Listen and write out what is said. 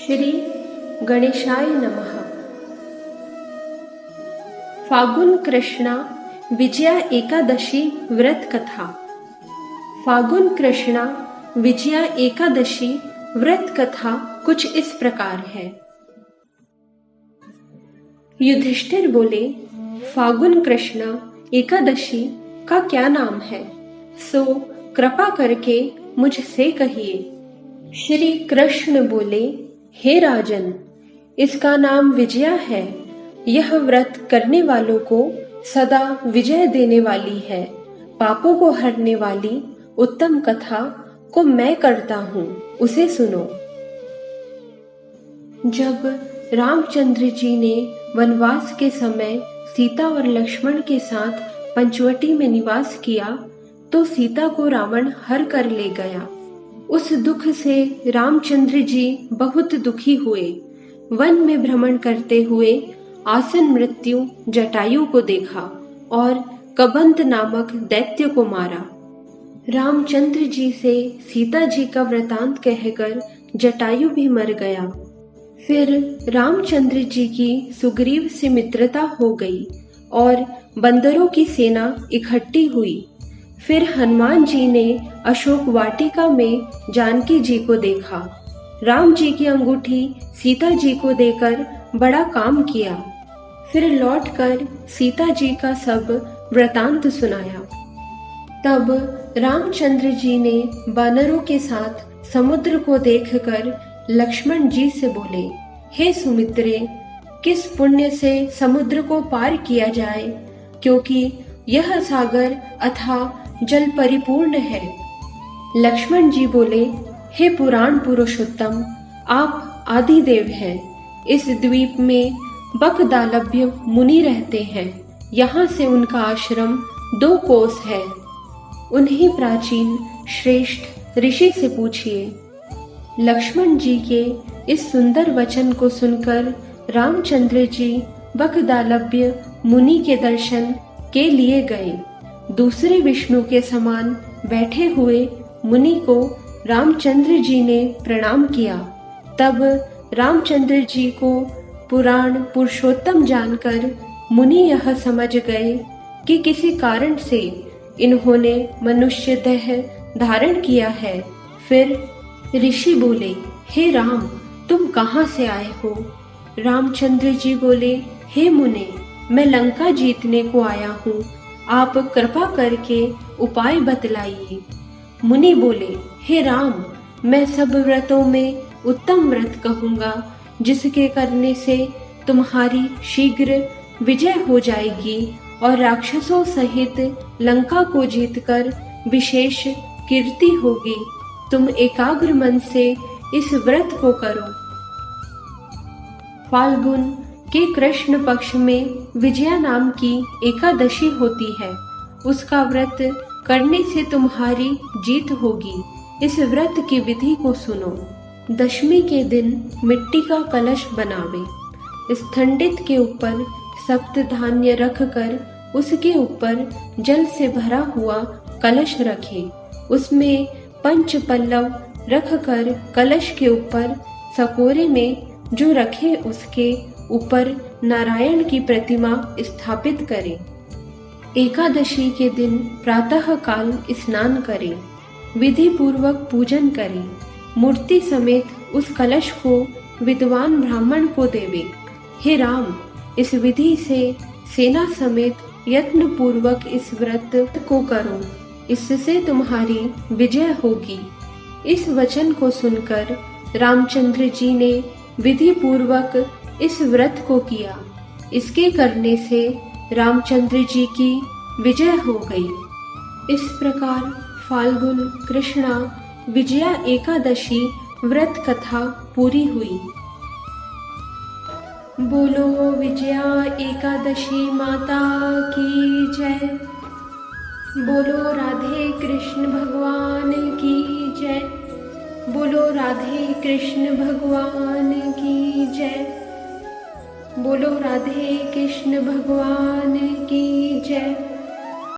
श्री गणेशाय नमः। फागुन कृष्णा विजया एकादशी व्रत कथा। फागुन कृष्णा विजया एकादशी व्रत कथा कुछ इस प्रकार है। युधिष्ठिर बोले, फागुन कृष्णा एकादशी का क्या नाम है, सो कृपा करके मुझसे कहिए। श्री कृष्ण बोले, हे राजन, इसका नाम विजया है। यह व्रत करने वालों को सदा विजय देने वाली है। पापों को हरने वाली उत्तम कथा को मैं करता हूँ, उसे सुनो। जब रामचंद्र जी ने वनवास के समय सीता और लक्ष्मण के साथ पंचवटी में निवास किया, तो सीता को रावण हर कर ले गया। उस दुख से रामचंद्र जी बहुत दुखी हुए। वन में भ्रमण करते हुए आसन मृत्यु जटायु को देखा और कबंध नामक दैत्य को मारा। रामचंद्र जी से सीता जी का वृतांत कहकर जटायु भी मर गया। फिर रामचंद्र जी की सुग्रीव से मित्रता हो गई और बंदरों की सेना इकट्ठी हुई। फिर हनुमान जी ने अशोक वाटिका में जानकी जी को देखा। राम जी की अंगूठी सीता जी को देकर बड़ा काम किया। फिर लौटकर सीता जी का सब वृतांत सुनाया। तब रामचंद्र जी ने वानरों के साथ समुद्र को देखकर लक्ष्मण जी से बोले, हे सुमित्रे, किस पुण्य से समुद्र को पार किया जाए, क्योंकि यह सागर अथाह जल परिपूर्ण है। लक्ष्मण जी बोले, हे पुराण पुरुषोत्तम, आप आदिदेव हैं। इस द्वीप में बकदालभ्य मुनि रहते हैं। यहाँ से उनका आश्रम 2 कोस है। उन्हीं प्राचीन श्रेष्ठ ऋषि से पूछिए। लक्ष्मण जी के इस सुंदर वचन को सुनकर रामचंद्र जी बकदालभ्य मुनि के दर्शन के लिए गए। दूसरे विष्णु के समान बैठे हुए मुनि को रामचंद्र जी ने प्रणाम किया। तब रामचंद्र जी को पुराण पुरुषोत्तम जानकर मुनि यह समझ गए कि किसी कारण से इन्होंने मनुष्य देह धारण किया है। फिर ऋषि बोले, हे राम, तुम कहाँ से आए हो? रामचंद्र जी बोले, हे मुने, मैं लंका जीतने को आया हूँ। आप कृपा करके उपाय बतलाइए। मुनि बोले, हे राम, मैं सब व्रतों में उत्तम व्रत कहूँगा, जिसके करने से तुम्हारी शीघ्र विजय हो जाएगी और राक्षसों सहित लंका को जीतकर विशेष कीर्ति होगी। तुम एकाग्र मन से इस व्रत को करो। फाल्गुन के कृष्ण पक्ष में विजया नाम की एकादशी होती है। उसका व्रत करने से तुम्हारी जीत होगी। इस व्रत की विधि को सुनो। दशमी के दिन मिट्टी का कलश बनावे। स्थंडित के ऊपर सप्त धान्य रखकर उसके ऊपर जल से भरा हुआ कलश रखे। उसमें पंच पल्लव रखकर कलश के ऊपर सकोरे में जो रखे उसके ऊपर नारायण की प्रतिमा स्थापित करें। एकादशी के दिन प्रातः काल स्नान करें। विधि पूर्वक पूजन करें। मूर्ति समेत उस कलश को विद्वान ब्राह्मण को देवे। हे राम, इस विधि से सेना समेत यत्न पूर्वक इस व्रत को करो। इससे तुम्हारी विजय होगी। इस वचन को सुनकर रामचंद्र जी ने विधि पूर्वक इस व्रत को किया। इसके करने से रामचंद्र जी की विजय हो गई। इस प्रकार फाल्गुन कृष्णा विजया एकादशी व्रत कथा पूरी हुई। बोलो विजया एकादशी माता की जय। बोलो राधे कृष्ण भगवान की जय। बोलो राधे कृष्ण भगवान की जय। बोलो राधे कृष्ण भगवान की जय।